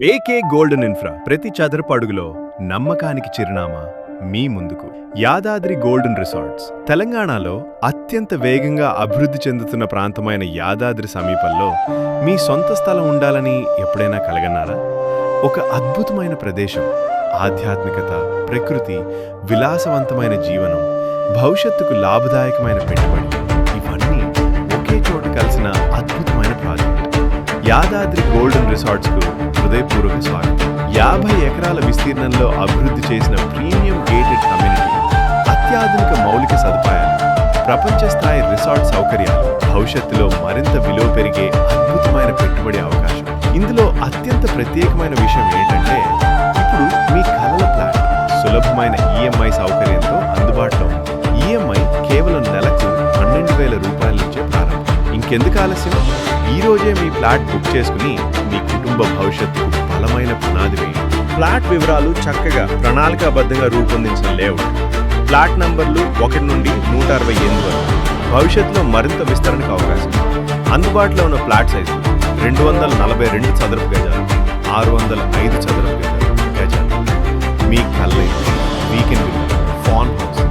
AK golden infra ప్రతి చదరపు అడుగులో నమ్మకానికి చిరునామా మీ ముందుకు. యాదాద్రి గోల్డెన్ రిసార్ట్స్ తెలంగాణలో అత్యంత వేగంగా అభివృద్ధి చెందుతున్న ప్రాంతమైన యాదాద్రి సమీపంలో మీ సొంత స్థలం ఉండాలని ఎప్పుడైనా కలగన్నారా? ఒక అద్భుతమైన ప్రదేశం, ఆధ్యాత్మికత, ప్రకృతి, విలాసవంతమైన జీవనం, భవిష్యత్తుకు లాభదాయకమైన పెట్టుబడి, ఇవన్నీ ఒకే చోట కలిసిన అద్భుతమైన ప్రాజెక్ట్. యాదాద్రి గోల్డెన్ రిసార్ట్స్ కు హృదయపూర్వక స్వాగతం. 50 ఎకరాల విస్తీర్ణంలో అభివృద్ధి చేసిన ప్రీమియం గేటెడ్ కమ్యూనిటీ, అత్యాధునిక మౌలిక సదుపాయాలు, ప్రపంచ స్థాయి రిసార్ట్ సౌకర్యాలు, భవిష్యత్తులో మరింత విలువ పెరిగే అద్భుతమైన పెట్టుబడి అవకాశం. ఇందులో అత్యంత ప్రత్యేకమైన విషయం ఏంటంటే, ఇప్పుడు మీ కలల ప్లాన్ సులభమైన ఈఎంఐ సౌకర్యంతో అందుబాటులో ఉంది. ఈఎంఐ కేవలం నెలకు 12,000 రూపాయల నుంచే ప్రారంభం. ఇంకెందుకు ఆలస్యం? ఈ రోజే మీ ఫ్లాట్ బుక్ చేసుకుని మీ కుటుంబ భవిష్యత్తుకు బలమైన పునాది వేయండి. ఫ్లాట్ వివరాలు చక్కగా ప్రణాళికాబద్ధంగా రూపొందించిన లేఅవుట్, ఫ్లాట్ నంబర్లు 1 నుండి 168 వరకు, భవిష్యత్తులో మరింత విస్తరణకు అవకాశం. అందుబాటులో ఉన్న ఫ్లాట్ సైజు 242 చదరపు గజాలు, 605 చదరపు గజాలు. మీ కళ్ళ వీకెండ్ ఫాన్ హౌస్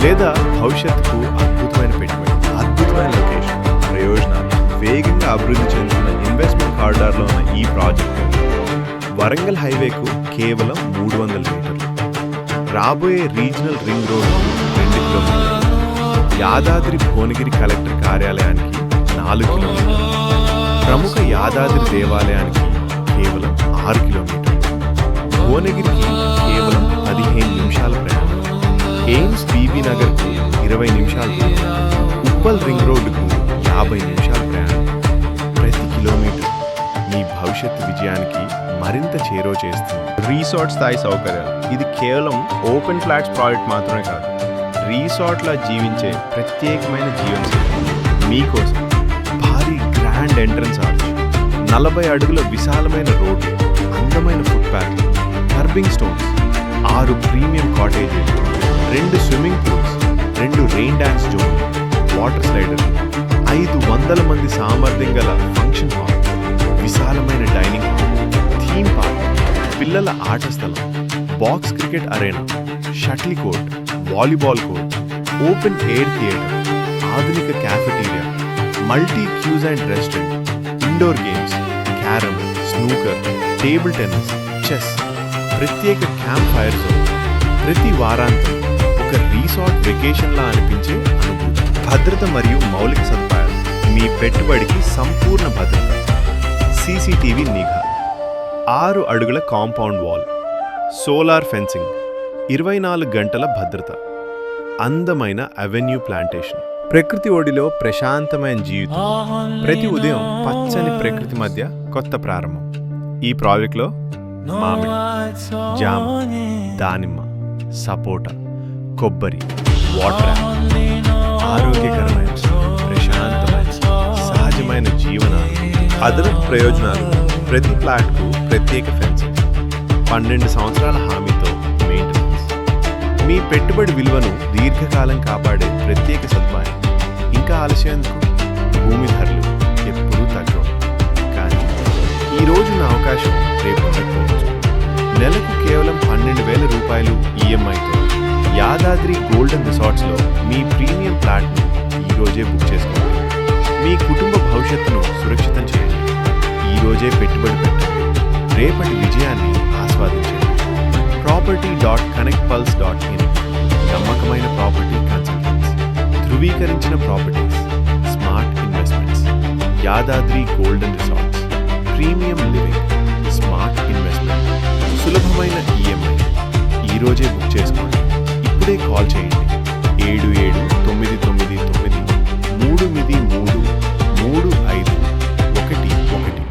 లేదా భవిష్యత్తుకు అద్భుతమైన పెట్టుబడి, అద్భుతమైన లొకేషన్, ప్రయోజనాలు, వేగంగా అభివృద్ధి చెందుతున్న ఇన్వెస్ట్మెంట్ కారిడార్లో ఉన్న ఈ ప్రాజెక్టు వరంగల్ హైవేకు కేవలం 300 మీటర్లు, రాబోయే రీజనల్ రింగ్ రోడ్ 2 కిలోమీటర్లు, యాదాద్రి భువనగిరి కలెక్టర్ కార్యాలయానికి 4 కిలోమీటర్లు, ప్రముఖ యాదాద్రి దేవాలయానికి కేవలం 6 కిలోమీటర్లు, భువనగిరికి కేవలం 15 నిమిషాల ప్రయాణం, ఎయిమ్స్ బీబీ నగర్కు 20 నిమిషాల దూరం, ఉప్పల్ రింగ్ రోడ్డుకు 50 నిమిషాల ప్రయాణం. ప్రతి కిలోమీటర్ మీ భవిష్యత్తు విజయానికి మరింత చేరువ చేస్తుంది. రీసార్ట్ స్థాయి సౌకర్యాలు. ఇది కేవలం ఓపెన్ ఫ్లాట్స్ ప్రాజెక్ట్ మాత్రమే కాదు, రీసార్ట్లా జీవించే ప్రత్యేకమైన జీవనశైలి మీకోసం. భారీ గ్రాండ్ ఎంట్రన్స్ ఆర్చ్, 40 అడుగుల విశాలమైన రోడ్డు, అందమైన ఫుట్ ప్యాత్లు, kerbing stones, 6 premium cottages, 2 swimming pools, 2 rain dance zone, water slider, 500 మంది సామర్థ్యం గల ఫంక్షన్ హాల్, విశాలమైన డైనింగ్ హాల్, థీమ్ పార్క్, పిల్లల ఆట స్థలం, box cricket arena, shuttle court, volleyball court, open air theatre, ఆధునిక cafeteria, multi cuisine and restaurant, indoor games, carrom, snooker, table tennis, chess, ప్రత్యేక camp fire zone. ప్రతి వారాంతం ఒక resort వెకేషన్లా అనిపించే అనుభూతి. భద్రత మరియు మౌలిక సదుపాయాలు. మీ పెట్టుబడికి సంపూర్ణ భద్రత, సీసీటీవీ నిఘా, 6 అడుగుల కాంపౌండ్ వాల్, సోలార్ ఫెన్సింగ్, 24 గంటల భద్రత, అందమైన అవెన్యూ ప్లాంటేషన్, ప్రకృతి ఒడిలో ప్రశాంతమైన జీవితం. ప్రతి ఉదయం పచ్చని ప్రకృతి మధ్య కొత్త ప్రారంభం. ఈ ప్రాజెక్టులో మామిడి, జామ, దానిమ్మ, సపోటా, కొబ్బరి, వాటర్, ఆరోగ్యకరమైన, ప్రశాంతమైన, సహజమైన జీవనాలు. అదనపు ప్రయోజనాలు. ప్రతి ఫ్లాట్కు ప్రత్యేక ఫెన్సింగ్, 12 సంవత్సరాల హామీతో మెయింటెనెన్స్, మీ పెట్టుబడి విలువను దీర్ఘకాలం కాపాడే ప్రత్యేక సదుపాయం. ఇంకా ఆలస్యం ఎందుకు? భూమి ధరలు ఎప్పుడూ తగ్గవు, కానీ ఈరోజున్న అవకాశం రేపు ఉండకపోవచ్చు. నెలకు కేవలం 12,000 రూపాయలు ఈఎంఐతో యాదాద్రి గోల్డెన్ రిసార్ట్స్లో మీ ప్రీమియం ఫ్లాట్ను ఈరోజే బుక్ చేసుకోండి. మీ కుటుంబ భవిష్యత్తును సురక్షితం చేయండి. ఈరోజే పెట్టుబడి పెట్టండి. రేపటి విజయాన్ని ఆస్వాదించండి. property.connectpulse.in నమ్మకమైన ప్రాపర్టీ కన్సల్టెంట్స్, ధృవీకరించిన properties, smart investments. Yadadri golden resorts, premium living, smart investment, సులభమైన ఈఎంఐ. ఈరోజే బుక్ చేసుకోండి. ఇప్పుడే కాల్ చేయండి. 77999333